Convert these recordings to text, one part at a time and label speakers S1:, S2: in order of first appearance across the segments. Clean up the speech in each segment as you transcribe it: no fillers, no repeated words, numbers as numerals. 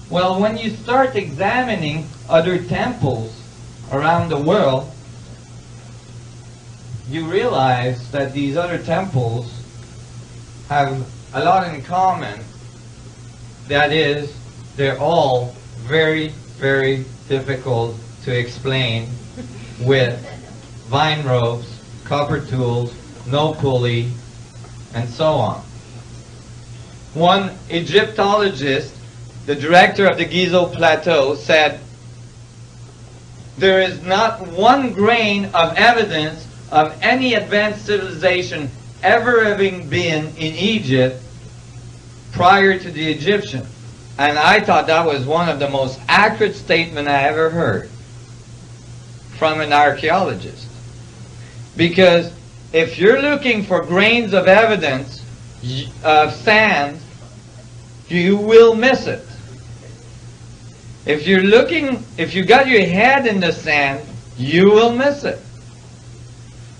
S1: Well, when you start examining other temples around the world, you realize that these other temples have a lot in common. That is, they're all very, very difficult to explain with vine ropes, copper tools, no pulley, and so on. One Egyptologist, the director of the Giza Plateau, said, "There is not one grain of evidence of any advanced civilization ever having been in Egypt prior to the Egyptian." And I thought that was one of the most accurate statements I ever heard from an archaeologist. Because if you're looking for grains of evidence of sand, you will miss it. If you got your head in the sand, you will miss it.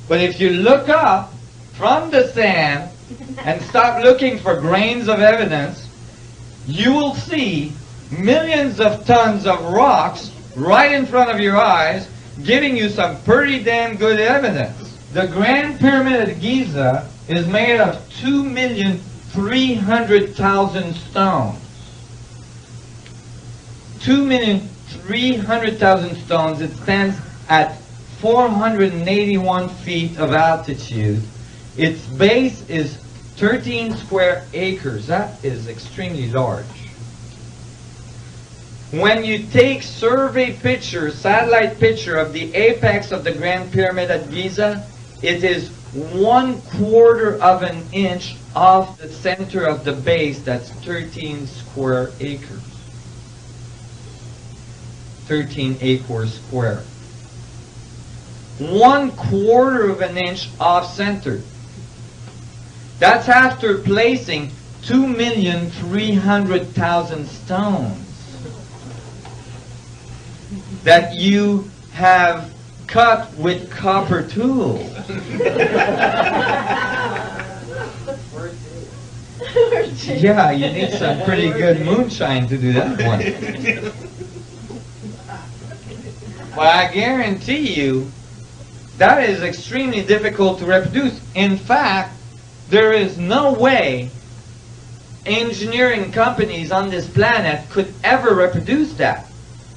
S1: But if you look up from the sand and stop looking for grains of evidence, you will see millions of tons of rocks right in front of your eyes, giving you some pretty damn good evidence. The Grand Pyramid at Giza is made of 2,300,000 stones. 2,300,000 stones. It stands at 481 feet of altitude. Its base is 13 square acres. That is extremely large. When you take survey picture, satellite picture of the apex of the Grand Pyramid at Giza, it is 1/4 of an inch off the center of the base. That's 13 square acres. 13 acres square. 1/4 of an inch off center. That's after placing 2,300,000 stones that you have cut with copper tools. Yeah, you need some pretty good moonshine to do that one. Well, I guarantee you that is extremely difficult to reproduce. In fact, there is no way engineering companies on this planet could ever reproduce that.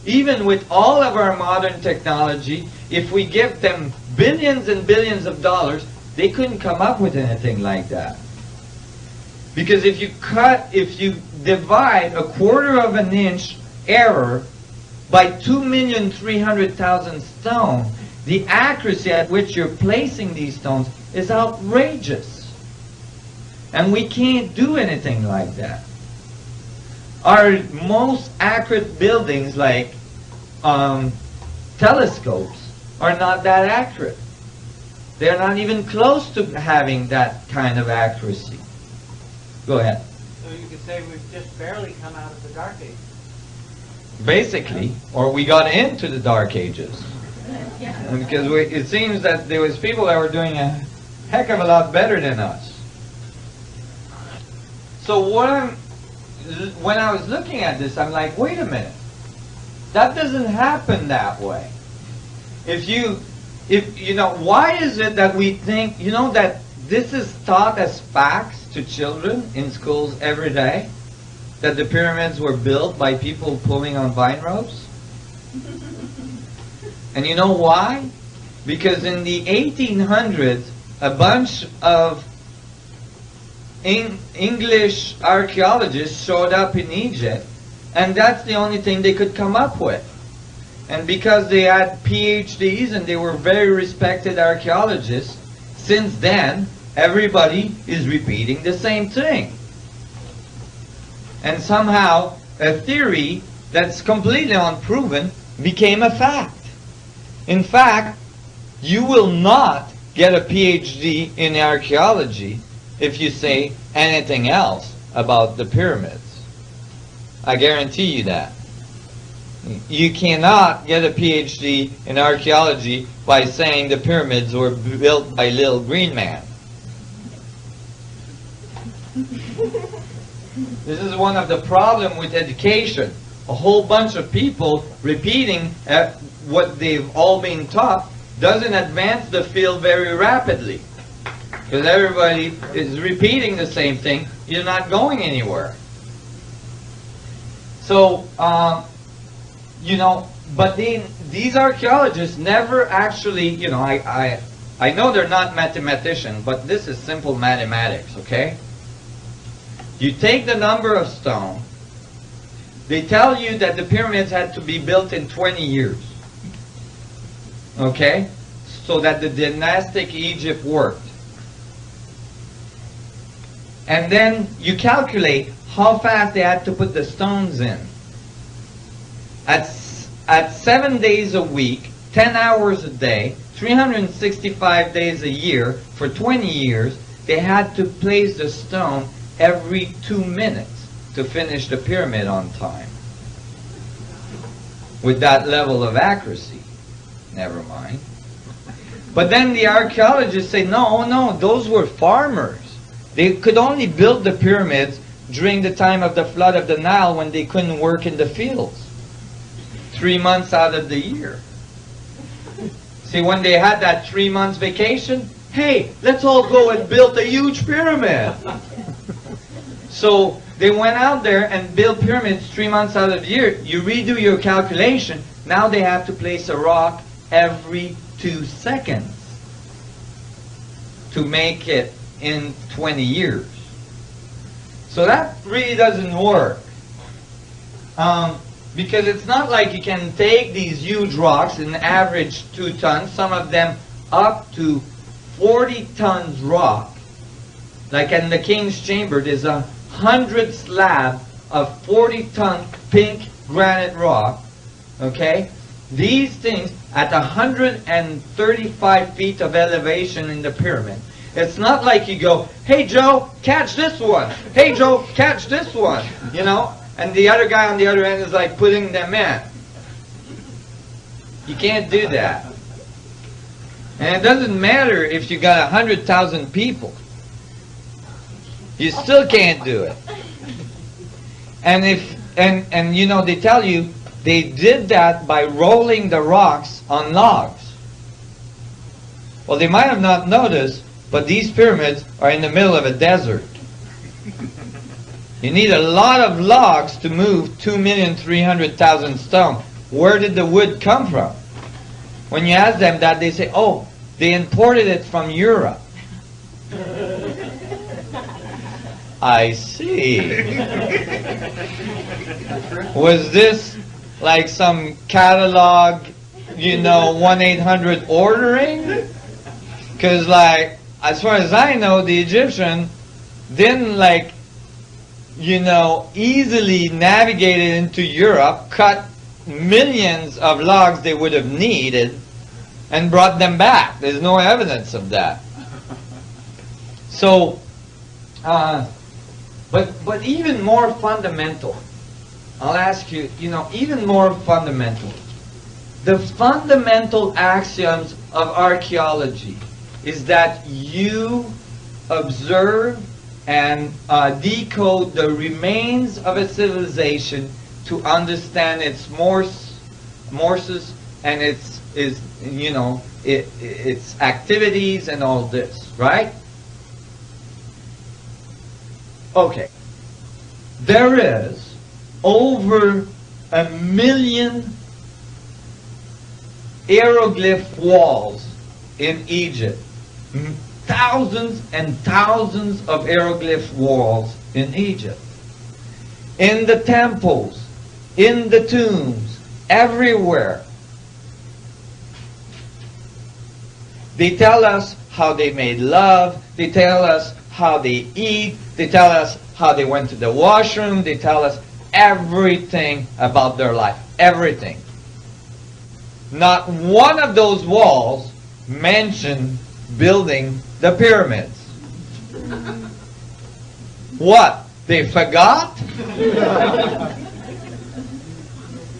S1: Even with all of our modern technology, if we give them billions and billions of dollars, they couldn't come up with anything like that. Because if you divide 1/4 of an inch error by 2,300,000 stones, the accuracy at which you're placing these stones is outrageous. And we can't do anything like that. Our most accurate buildings, like telescopes, are not that accurate. They're not even close to having that kind of accuracy. Go ahead.
S2: So you could say we've just barely come out of the Dark Ages.
S1: Basically, or we got into the Dark Ages. Because it seems that there was people that were doing a heck of a lot better than us. So when I was looking at this, I'm like, wait a minute. That doesn't happen that way. Why is it that we think, that this is taught as facts to children in schools every day? That the pyramids were built by people pulling on vine ropes? And you know why? Because in the 1800s, a bunch of English archaeologists showed up in Egypt, and that's the only thing they could come up with. And because they had PhDs and they were very respected archaeologists, since then, everybody is repeating the same thing. And somehow, a theory that's completely unproven became a fact. In fact, you will not get a PhD in archaeology if you say anything else about the pyramids. I guarantee you that. You cannot get a PhD in archaeology by saying the pyramids were built by Little Green Man. This is one of the problems with education. a whole bunch of people repeating what they've all been taught doesn't advance the field very rapidly. Because everybody is repeating the same thing, you're not going anywhere. So, you know, but these archaeologists never actually, you know, I know they're not mathematicians, but this is simple mathematics, okay? You take the number of stone, they tell you that the pyramids had to be built in 20 years, okay? So that the dynastic Egypt worked. And then you calculate how fast they had to put the stones in. At 7 days a week, 10 hours a day, 365 days a year, for 20 years, they had to place the stone every 2 minutes to finish the pyramid on time. With that level of accuracy. Never mind. But then the archaeologists say, no, those were farmers. They could only build the pyramids during the time of the flood of the Nile when they couldn't work in the fields. 3 months out of the year. See, when they had that 3 months vacation, hey, let's all go and build a huge pyramid. So they went out there and built pyramids 3 months out of the year. You redo your calculation, now they have to place a rock every 2 seconds to make it in 20 years. So that really doesn't work. Because it's not like you can take these huge rocks and average 2 tons, some of them up to 40 tons rock. Like in the King's Chamber, there's 100 slabs of 40-ton pink granite rock. Okay? These things at 135 feet of elevation in the pyramid. It's not like you go, hey Joe, catch this one. Hey Joe, catch this one. You know? And the other guy on the other end is like putting them in. You can't do that. And it doesn't matter if you got 100,000 people. You still can't do it. And you know, they tell you they did that by rolling the rocks on logs. Well, they might have not noticed, but these pyramids are in the middle of a desert. You need a lot of logs to move 2,300,000 stone. Where did the wood come from? When you ask them that, they say, oh, they imported it from Europe. I see. Was this like some catalog, you know, 1-800 ordering? Because, like, as far as I know, the Egyptian didn't, like, you know, easily navigated into Europe, cut millions of logs they would have needed, and brought them back. There's no evidence of that. So, but even more fundamental, I'll ask you, you know, even more fundamental. The fundamental axioms of archaeology is that you observe and decode the remains of a civilization to understand its morses and its you know, its activities and all this, right? Okay. There is over 1 million hieroglyph walls in Egypt. Thousands and thousands of hieroglyph walls in Egypt. In the temples, in the tombs, everywhere. They tell us how they made love, they tell us how they eat, they tell us how they went to the washroom, they tell us everything about their life. Everything. Not one of those walls mentioned building the pyramids. What? They forgot?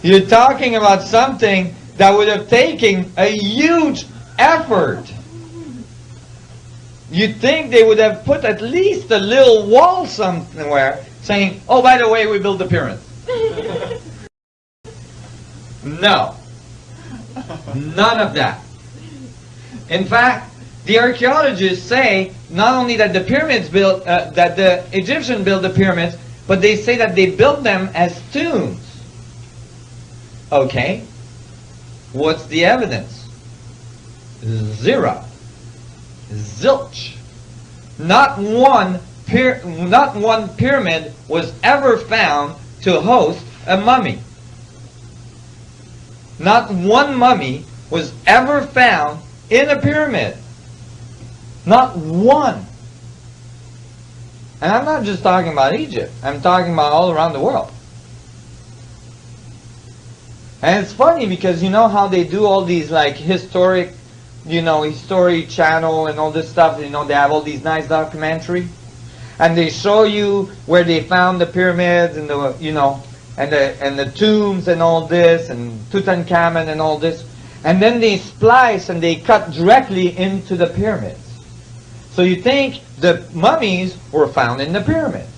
S1: You're talking about something that would have taken a huge effort. You'd think they would have put at least a little wall somewhere saying, oh, by the way, we built the pyramids. No. None of that. In fact, the archaeologists say not only that the pyramids built, that the Egyptians built the pyramids, but they say that they built them as tombs. Okay. What's the evidence? Zero. Zilch. Not one pyramid was ever found to host a mummy. Not one mummy was ever found in a pyramid. Not one. And I'm not just talking about Egypt. I'm talking about all around the world. And it's funny because you know how they do all these like historic, History Channel and all this stuff. They have all these nice documentary, and they show you where they found the pyramids and the tombs and all this, and Tutankhamun and all this, and then they splice and they cut directly into the pyramids. So you think the mummies were found in the pyramids,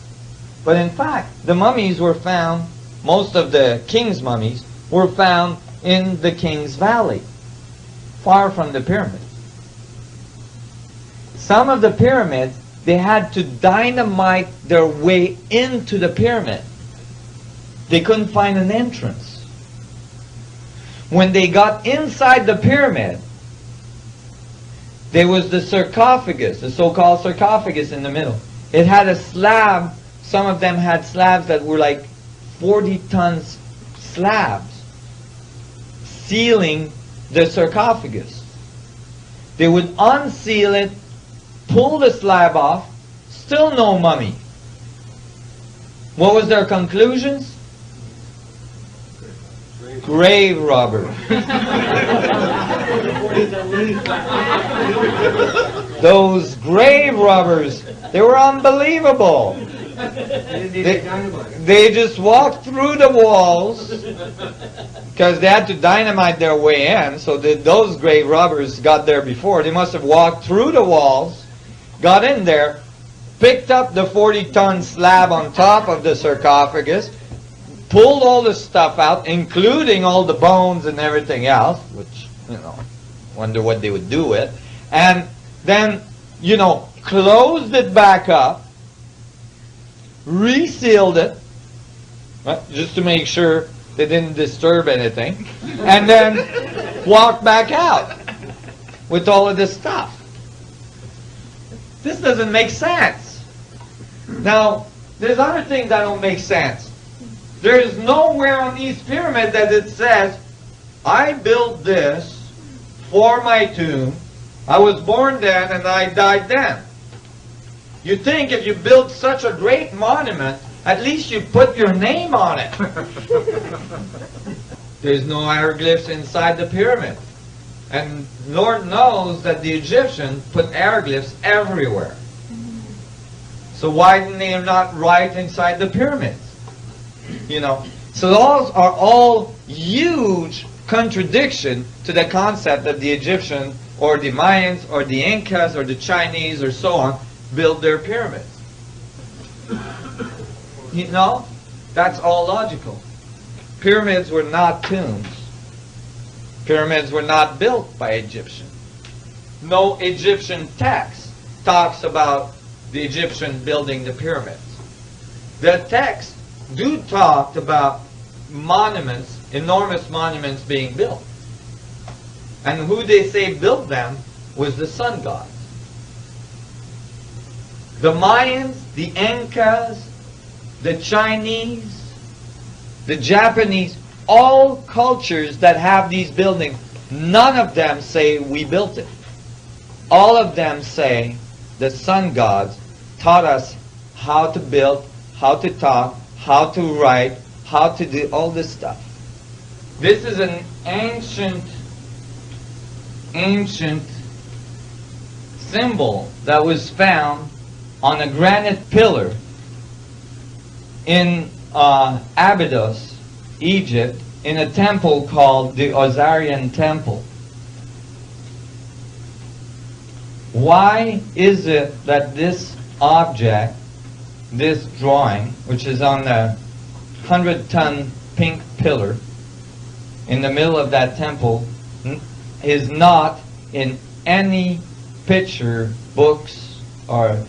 S1: but in fact the mummies were found. Most of the king's mummies were found in the King's Valley, far from the pyramids. Some of the pyramids, they had to dynamite their way into the pyramid. They couldn't find an entrance. When they got inside the pyramid, there was the sarcophagus, the so-called sarcophagus in the middle. It had a slab. Some of them had slabs that were like 40 tons slabs sealing the sarcophagus. They would unseal it, pull the slab off, still no mummy. What was their conclusions? Grave robber. Those grave robbers, they were unbelievable. They just walked through the walls because they had to dynamite their way in. So those grave robbers got there before. They must have walked through the walls, got in there, picked up the 40-ton slab on top of the sarcophagus, pulled all the stuff out, including all the bones and everything else, which, wonder what they would do with, and then, closed it back up, resealed it, just to make sure they didn't disturb anything, and then walked back out with all of this stuff. This doesn't make sense. Now, there's other things that don't make sense. There is nowhere on these pyramids that it says, I built this for my tomb, I was born then and I died then. You think if you build such a great monument, at least you put your name on it. There's no hieroglyphs inside the pyramid. And Lord knows that the Egyptians put hieroglyphs everywhere. So why didn't they not write inside the pyramids? So those are all huge contradiction to the concept that the Egyptian or the Mayans or the Incas or the Chinese or so on build their pyramids. That's all logical. Pyramids were not tombs. Pyramids were not built by Egyptians. No Egyptian text talks about the Egyptian building the pyramids. The texts do talk about monuments, enormous monuments being built. And who they say built them was the sun gods. The Mayans, the Incas, the Chinese, the Japanese, all cultures that have these buildings, none of them say we built it. All of them say the sun gods taught us how to build, how to talk, how to write, how to do all this stuff. This is an ancient symbol that was found on a granite pillar in Abydos, Egypt, in a temple called the Osirian Temple. Why is it that this object, this drawing, which is on the 100-ton pink pillar, in the middle of that temple is not in any picture books or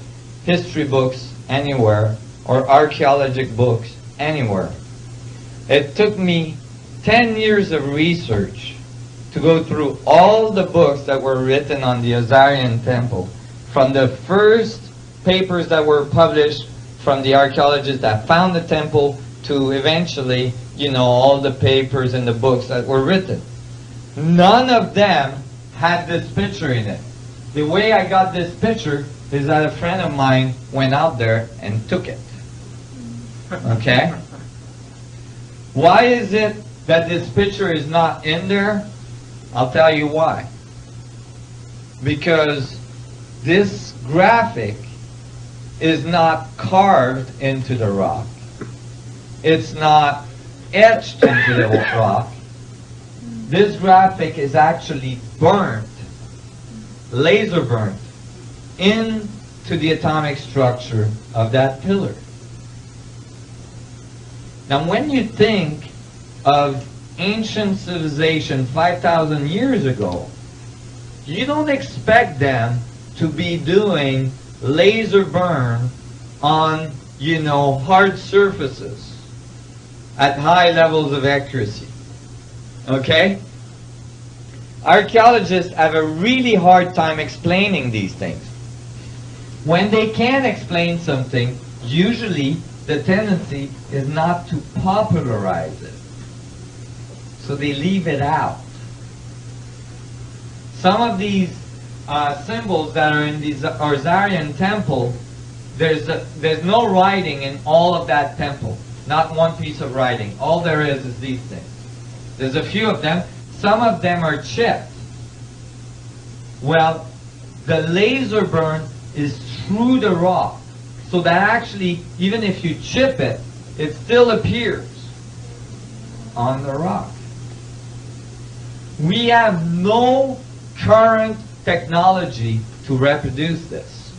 S1: history books anywhere or archaeological books anywhere. It took me 10 years of research to go through all the books that were written on the Osirian temple, from the first papers that were published from the archaeologists that found the temple to eventually, all the papers and the books that were written. None of them had this picture in it. The way I got this picture is that a friend of mine went out there and took it. Okay? Why is it that this picture is not in there? I'll tell you why. Because this graphic is not carved into the rock. It's not etched into the rock. This graphic is actually burnt, laser burnt, into the atomic structure of that pillar. Now when you think of ancient civilization 5,000 years ago, you don't expect them to be doing laser burn on, hard surfaces at high levels of accuracy. Okay? Archaeologists have a really hard time explaining these things. When they can explain something, usually the tendency is not to popularize it. So they leave it out. Some of these symbols that are in the Osirian temple, there's no writing in all of that temple. Not one piece of writing. All there is these things. There's a few of them. Some of them are chipped. Well, the laser burn is through the rock. So that actually, even if you chip it, it still appears on the rock. We have no current technology to reproduce this.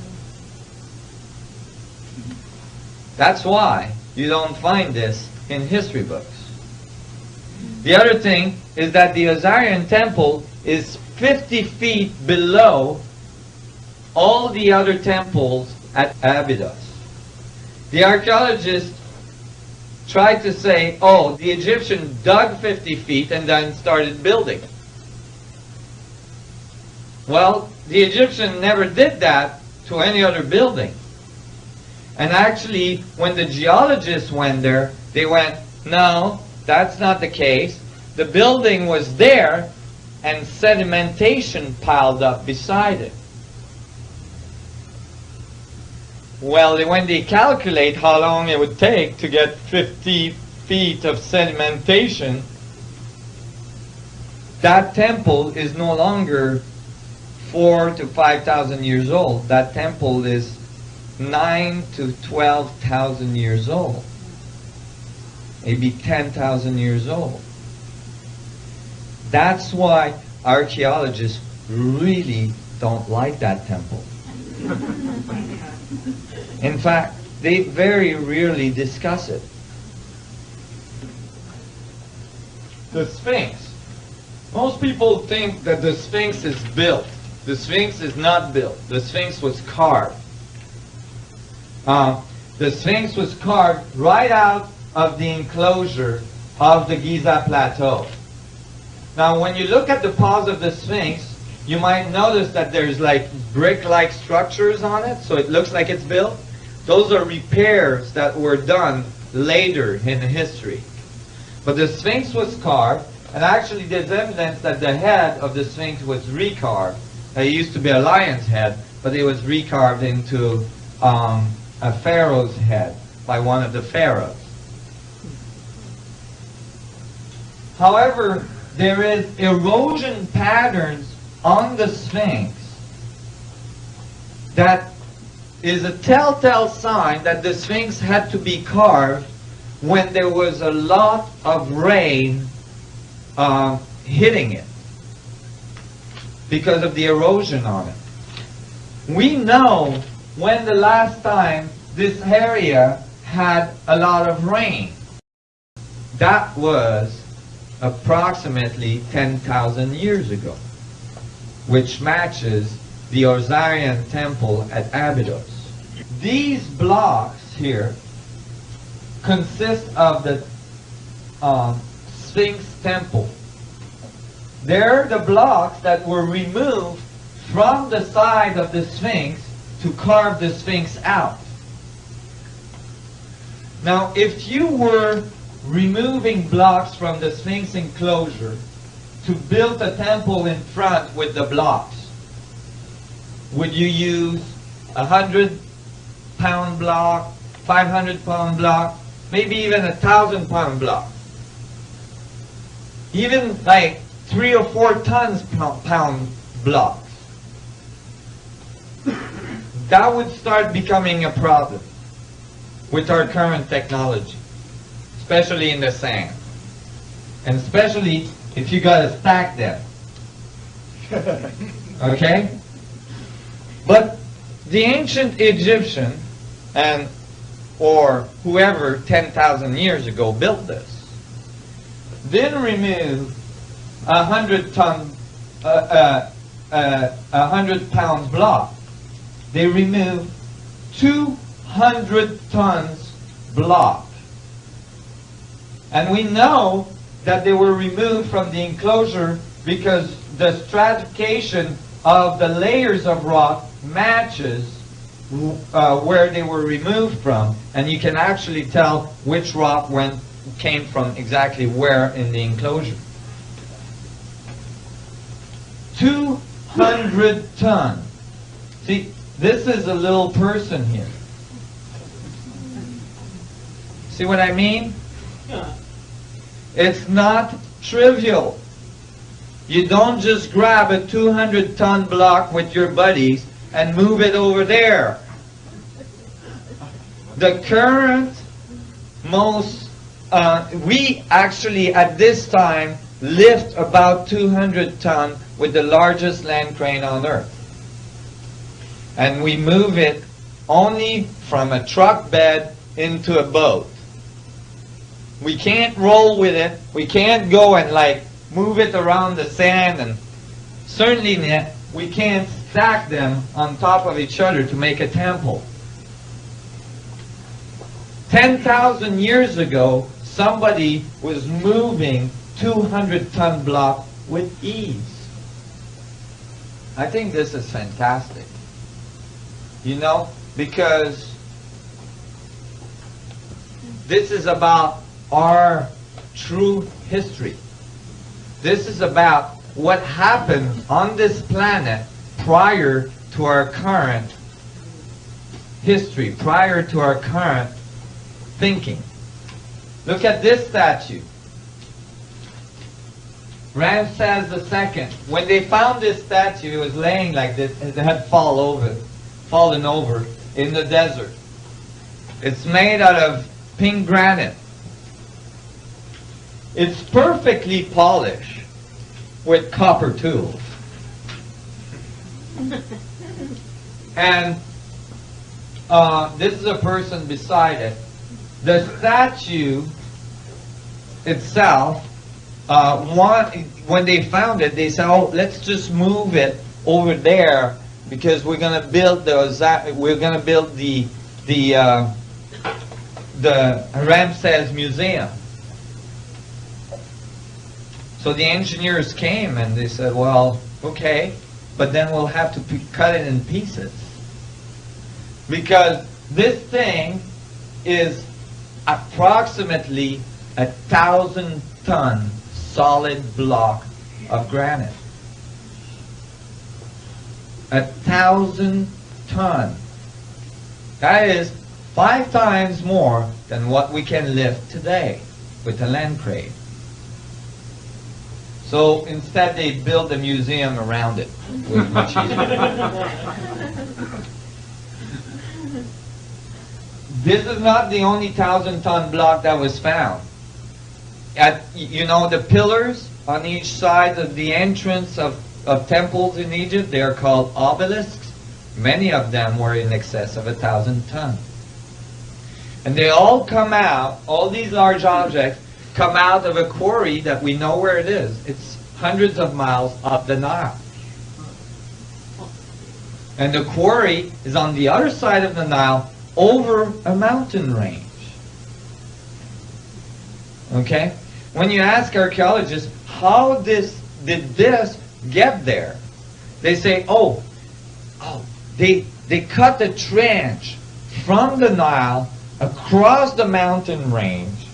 S1: That's why you don't find this in history books. The other thing is that the Osirian temple is 50 feet below all the other temples at Abydos. The archaeologists tried to say, oh, the Egyptian dug 50 feet and then started building. Well, the Egyptian never did that to any other building. And actually, when the geologists went there, they went, no, that's not the case. The building was there and sedimentation piled up beside it. Well, when they calculate how long it would take to get 50 feet of sedimentation, that temple is no longer 4,000 to 5,000 years old. That temple is 9,000 to 12,000 years old. Maybe 10,000 years old. That's why archaeologists really don't like that temple. In fact, they very rarely discuss it. The Sphinx. Most people think that the Sphinx is built. The Sphinx is not built. The Sphinx was carved. The Sphinx was carved right out of the enclosure of the Giza Plateau. Now, when you look at the paws of the Sphinx, you might notice that there's like brick-like structures on it, so it looks like it's built. Those are repairs that were done later in history. But the Sphinx was carved, and actually there's evidence that the head of the Sphinx was recarved. It used to be a lion's head, but it was recarved into a pharaoh's head by one of the pharaohs. However, there is erosion patterns on the Sphinx that is a telltale sign that the Sphinx had to be carved when there was a lot of rain hitting it because of the erosion on it. We know when the last time this area had a lot of rain. That was approximately 10,000 years ago, which matches the Osirian temple at Abydos. These blocks here consist of the Sphinx temple. They're the blocks that were removed from the side of the Sphinx to carve the Sphinx out. Now, if you were removing blocks from the Sphinx enclosure to build a temple in front with the blocks, would you use 100-pound block, 500-pound block, maybe even 1,000-pound block? Even like 3 or 4 tons pound blocks. That would start becoming a problem with our current technology, especially in the sand, and especially if you got to stack them. Okay? But the ancient Egyptian or whoever 10,000 years ago built this didn't remove 100-pound block. They removed 200 tons block. And we know that they were removed from the enclosure because the stratification of the layers of rock matches where they were removed from, and you can actually tell which rock came from exactly where in the enclosure. 200 tons. See, this is a little person here. See what I mean? It's not trivial. You don't just grab a 200-ton block with your buddies and move it over there. The current we actually at this time lift about 200 ton with the largest land crane on earth. And we move it only from a truck bed into a boat. We can't roll with it. We can't go and like move it around the sand, and certainly we can't stack them on top of each other to make a temple. 10,000 years ago, somebody was moving 200-ton block with ease. I think this is fantastic. You know, because this is about our true history. This is about what happened on this planet prior to our current history, prior to our current thinking. Look at this statue. Ramses II. When they found this statue, it was laying like this, and it had fallen over in the desert. It's made out of pink granite. It's perfectly polished with copper tools. And this is a person beside it. The statue itself, when they found it, they said, "Oh, let's just move it over there because we're going to build the Ramses Museum." So the engineers came and they said, "Well, okay, but then we'll have to cut it in pieces because this thing is approximately 1,000-ton solid block of granite. 1,000 ton. That is 5 times more than what we can lift today with a land crane. So instead they built a museum around it. It was much easier. This is not the only 1,000-ton block that was found. The pillars on each side of the entrance of temples in Egypt, they are called obelisks. Many of them were in excess of 1,000 tons. And they all come out, all these large objects come out of a quarry that we know where it is. It's hundreds of miles up the Nile. And the quarry is on the other side of the Nile over a mountain range. Okay? When you ask archaeologists, how did this get there? They say, they cut a trench from the Nile across the mountain range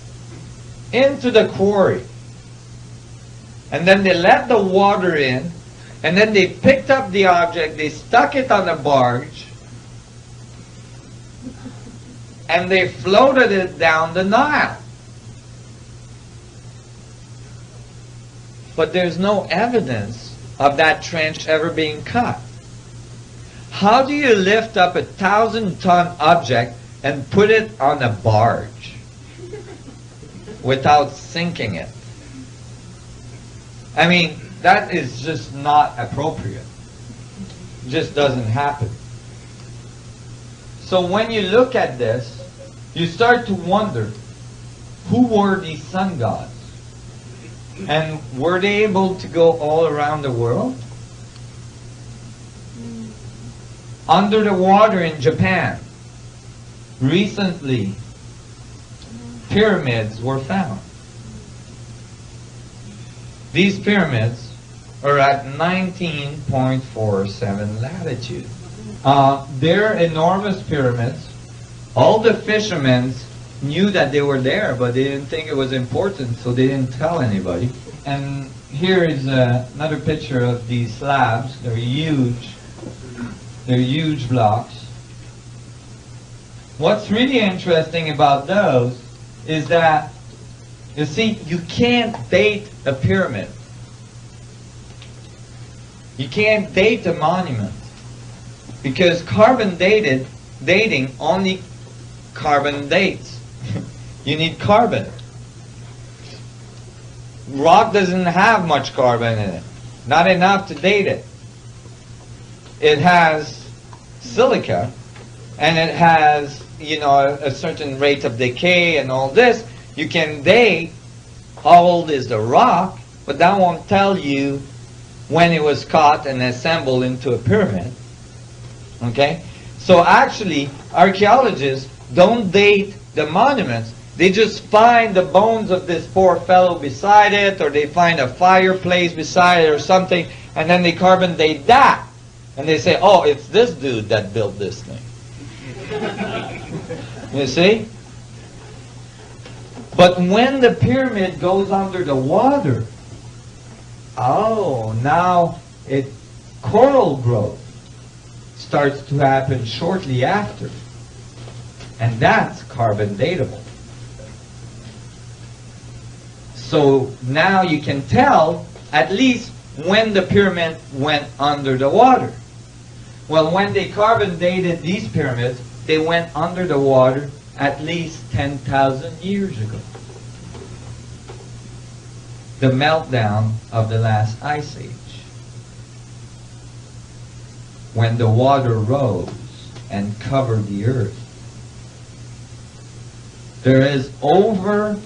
S1: into the quarry. And then they let the water in, and then they picked up the object, they stuck it on a barge, and they floated it down the Nile. But there's no evidence of that trench ever being cut. How do you lift up a 1,000-ton object and put it on a barge without sinking it? I mean, that is just not appropriate. It just doesn't happen. So when you look at this, you start to wonder, who were these sun gods? And were they able to go all around the world? Under the water in Japan, recently, pyramids were found. These pyramids are at 19.47 latitude. They're enormous pyramids. All the fishermen knew that they were there, but they didn't think it was important, so they didn't tell anybody. And here is another picture of these slabs. They're huge. They're huge blocks. What's really interesting about those is that, you see, you can't date a pyramid. You can't date a monument, because carbon dating only carbon dates. You need carbon. Rock doesn't have much carbon in it. Not enough to date it. It has silica, and it has, a certain rate of decay and all this. You can date how old is the rock, but that won't tell you when it was cut and assembled into a pyramid. Okay? So actually, archaeologists don't date the monuments. They just find the bones of this poor fellow beside it, or they find a fireplace beside it or something, and then they carbon date that. And they say, oh, it's this dude that built this thing. You see? But when the pyramid goes under the water, now coral growth starts to happen shortly after. And that's carbon datable. So now you can tell at least when the pyramid went under the water. Well, when they carbon dated these pyramids, they went under the water at least 10,000 years ago. The meltdown of the last ice age, when the water rose and covered the earth. There is over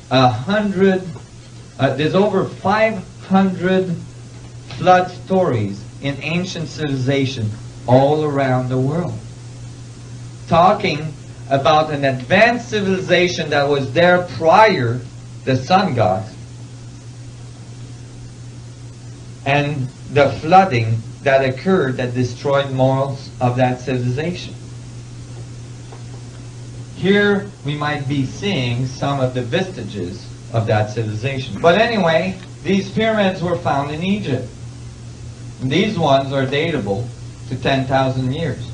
S1: 500 flood stories in ancient civilization all around the world, talking about an advanced civilization that was there prior, the sun gods, and the flooding that occurred that destroyed most of that civilization. Here we might be seeing some of the vestiges of that civilization. But anyway, these pyramids were found in Egypt. And these ones are datable to 10,000 years.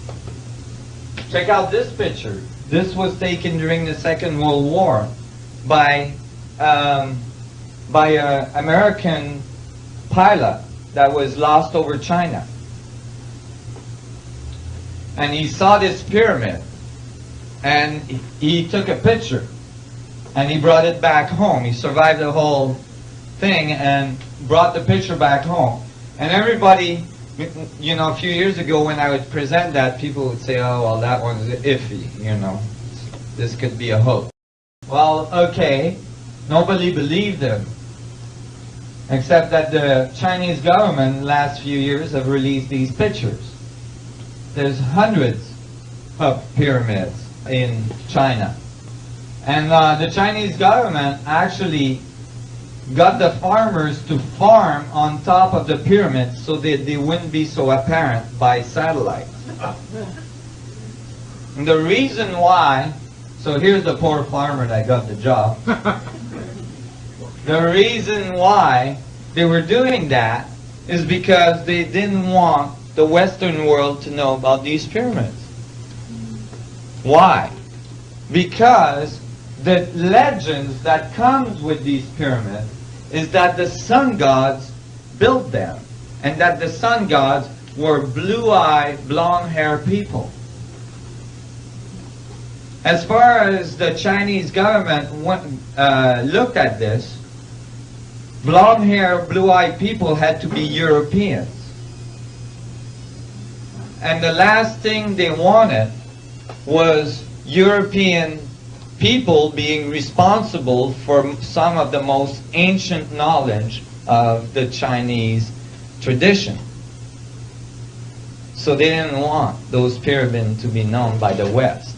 S1: Check out this picture. This was taken during the Second World War by an American pilot that was lost over China. And he saw this pyramid, and he took a picture, and he brought it back home. He survived the whole thing and brought the picture back home. And everybody, a few years ago when I would present that, people would say, oh, well, that one is iffy, this could be a hoax. Well, okay, Nobody believed them, except that the Chinese government in the last few years have released these pictures. There's hundreds of pyramids in China. And the Chinese government actually got the farmers to farm on top of the pyramids so that they wouldn't be so apparent by satellite. And the reason why, so here's the poor farmer that got the job. The reason why they were doing that is because they didn't want the Western world to know about these pyramids. Why? Because the legends that comes with these pyramids is that the sun gods built them, and that the sun gods were blue-eyed, blonde-haired people. As far as the Chinese government looked at this, blonde-haired, blue-eyed people had to be Europeans. And the last thing they wanted was European people being responsible for some of the most ancient knowledge of the Chinese tradition. So they didn't want those pyramids to be known by the West.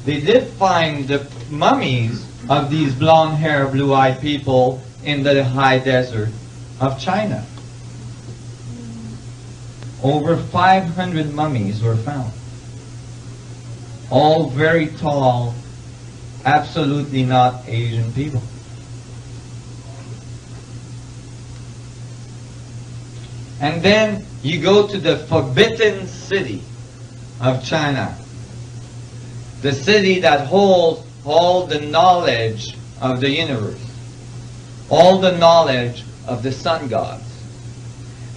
S1: They did find the mummies of these blonde-haired, blue-eyed people in the high desert of China. Over 500 mummies were found. All very tall, absolutely not Asian people. And then you go to the forbidden city of China. The city that holds all the knowledge of the universe. All the knowledge of the sun gods.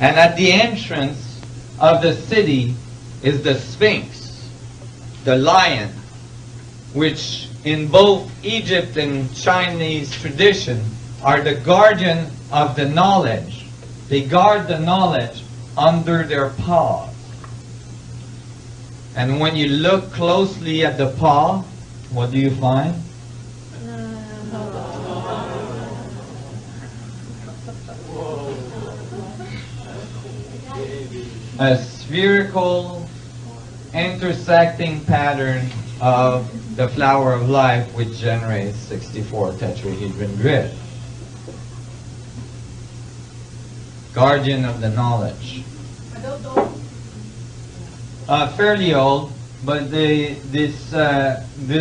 S1: And at the entrance of the city is the Sphinx, the lion, which in both Egypt and Chinese tradition are the guardian of the knowledge. They guard the knowledge under their paws. And when you look closely at the paw, what do you find? A spherical intersecting pattern of the flower of life, which generates 64 tetrahedron grid. Guardian of the knowledge. Fairly old, but this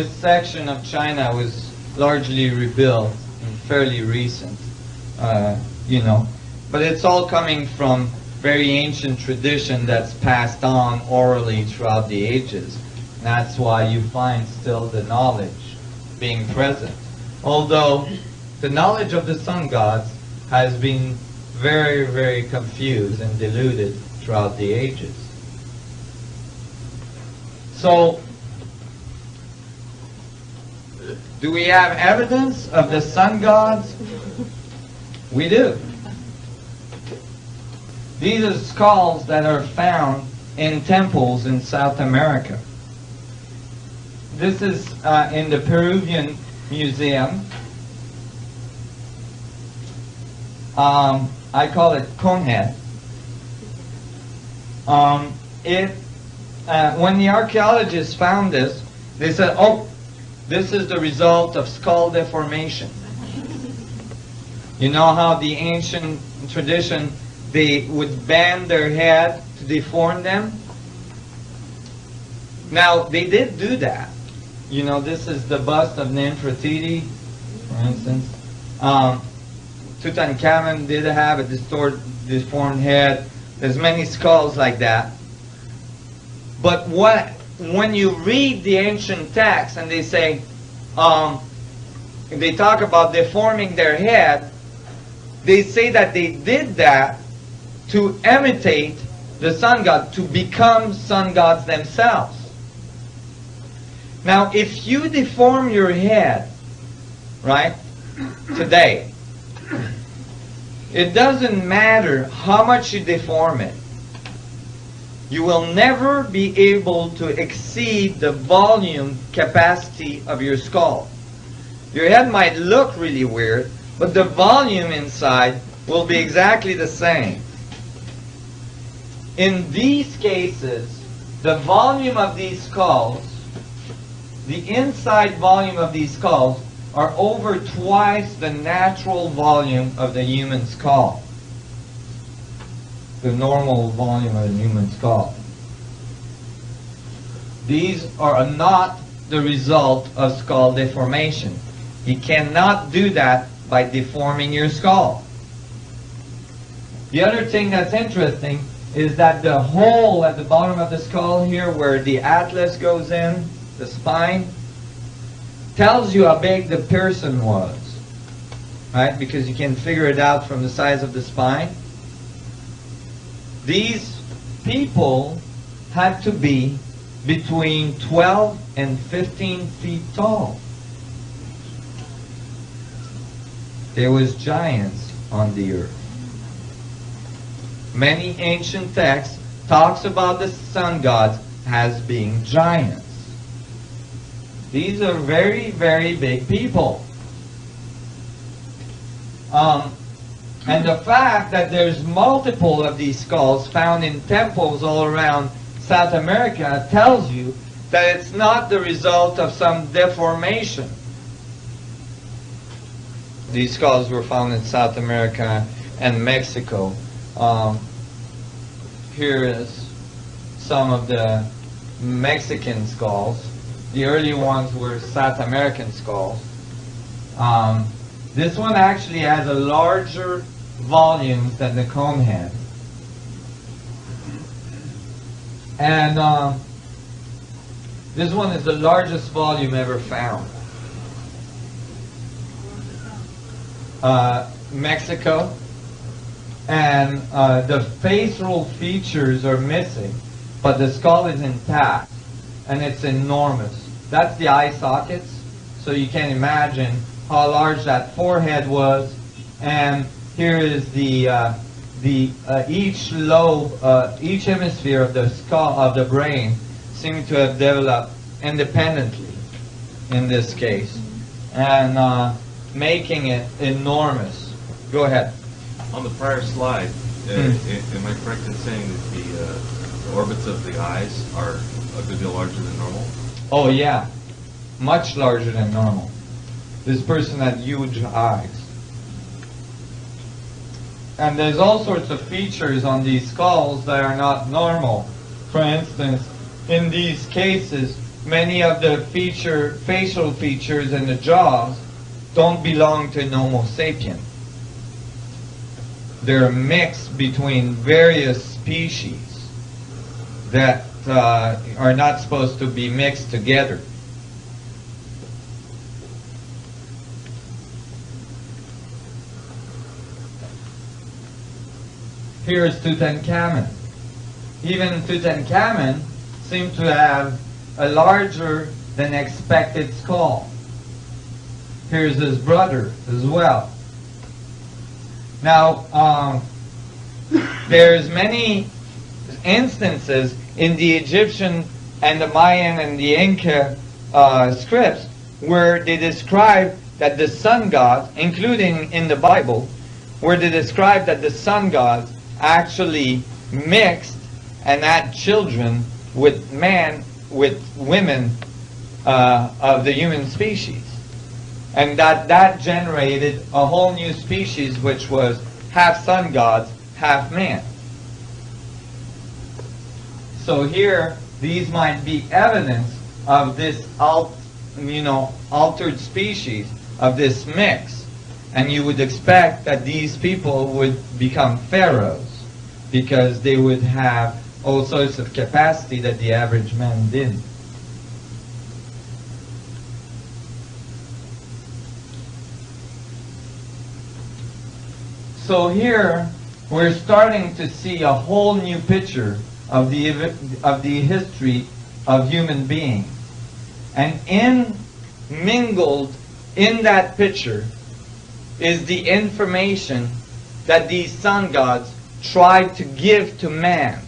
S1: section of China was largely rebuilt and fairly recent, But it's all coming from very ancient tradition that's passed on orally throughout the ages. And that's why you find still the knowledge being present. Although the knowledge of the sun gods has been very, very confused and diluted throughout the ages. So, do we have evidence of the sun gods? We do. These are skulls that are found in temples in South America. This is in the Peruvian Museum. I call it conehead. When the archaeologists found this, they said, oh, this is the result of skull deformation. You know how the ancient tradition, they would bend their head to deform them? Now, they did do that. This is the bust of Nefertiti, for instance. Tutankhamun did have a deformed head. There's many skulls like that. But when you read the ancient texts and they say, they talk about deforming their head, they say that they did that to imitate the sun god, to become sun gods themselves. Now, if you deform your head, right, today, it doesn't matter how much you deform it. you will never be able to exceed the volume capacity of your skull. Your head might look really weird, but the volume inside will be exactly the same. In these cases, the volume of these skulls, the inside volume of these skulls, are over twice the natural volume of the human skull. The normal volume of a human skull. These are not the result of skull deformation. You cannot do that by deforming your skull. The other thing that's interesting is that the hole at the bottom of the skull here, where the atlas goes in, the spine, tells you how big the person was, right? Because you can figure it out from the size of the spine. These people had to be between 12 and 15 feet tall. There was giants on the earth. Many ancient texts talks about the sun gods as being giants. These are very, very big people. And the fact that there's multiple of these skulls found in temples all around South America tells you that it's not the result of some deformation. These skulls were found in South America and Mexico. Here is some of the Mexican skulls. The early ones were South American skulls. This one actually has a larger volume than the cone head. And this one is the largest volume ever found. Mexico. And the facial features are missing, but the skull is intact, and it's enormous. That's the eye sockets, so you can imagine how large that forehead was. And here is each lobe, each hemisphere of the skull, of the brain, seem to have developed independently in this case, and making it enormous. Go ahead.
S3: On the prior slide, am I correct in saying that the orbits of the eyes are a good deal larger than normal?
S1: Oh yeah, much larger than normal. This person had huge eyes. And there's all sorts of features on these skulls that are not normal. For instance, in these cases, many of the facial features in the jaws don't belong to an Homo sapien. They're a mix between various species that are not supposed to be mixed together. Here's Tutankhamun. Even Tutankhamun seemed to have a larger than expected skull. Here's his brother as well. Now, there's many instances in the Egyptian and the Mayan and the Inca scripts where they describe that the sun gods, including in the Bible, where they describe that the sun gods actually mixed and had children with women of the human species. And that generated a whole new species, which was half sun gods, half man. So here, these might be evidence of this altered species, of this mix. And you would expect that these people would become pharaohs, because they would have all sorts of capacity that the average man didn't. So here, we're starting to see a whole new picture of the history of human beings. And mingled in that picture is the information that these sun gods tried to give to man.